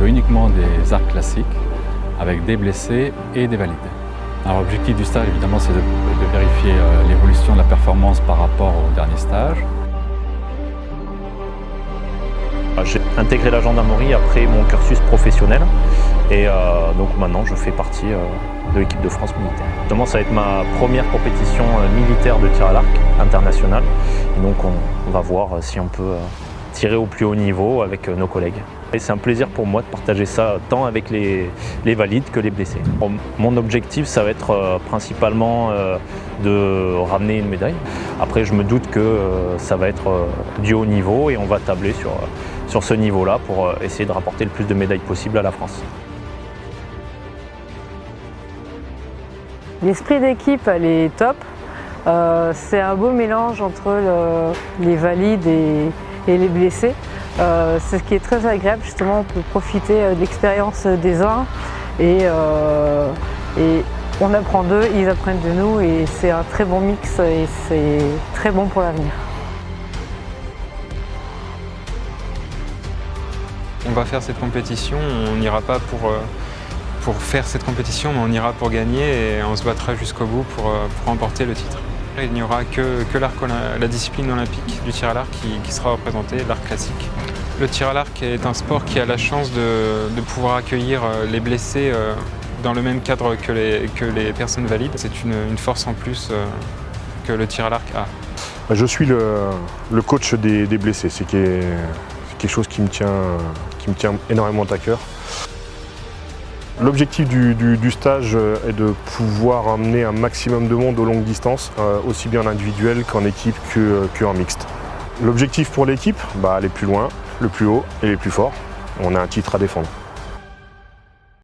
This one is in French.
veut uniquement des arcs classiques avec des blessés et des valides. Alors l'objectif du stage, évidemment, c'est de vérifier l'évolution de la performance par rapport au dernier stage. J'ai intégré la gendarmerie après mon cursus professionnel et donc maintenant je fais partie de l'équipe de France militaire. Justement, ça va être ma première compétition militaire de tir à l'arc internationale. Et donc on va voir si on peut tirer au plus haut niveau avec nos collègues. Et c'est un plaisir pour moi de partager ça tant avec les valides que les blessés. Mon objectif, ça va être principalement de ramener une médaille. Après, je me doute que ça va être du haut niveau et on va tabler sur ce niveau-là pour essayer de rapporter le plus de médailles possible à la France. L'esprit d'équipe, elle est top. C'est un beau mélange entre les valides et les blessés. C'est ce qui est très agréable, justement, on peut profiter de l'expérience des uns et on apprend d'eux, ils apprennent de nous et c'est un très bon mix et c'est très bon pour l'avenir. On va faire cette compétition, on n'ira pas pour faire cette compétition, mais on ira pour gagner et on se battra jusqu'au bout pour remporter le titre. Il n'y aura que la discipline olympique du tir à l'arc qui sera représentée, l'arc classique. Le tir à l'arc est un sport qui a la chance de pouvoir accueillir les blessés dans le même cadre que les personnes valides. C'est une force en plus que le tir à l'arc a. Je suis le coach des blessés, c'est quelque chose qui me tient énormément à cœur. L'objectif du stage est de pouvoir amener un maximum de monde aux longues distances, aussi bien en individuel qu'en équipe qu'en mixte. L'objectif pour l'équipe, aller plus loin, le plus haut et les plus forts. On a un titre à défendre.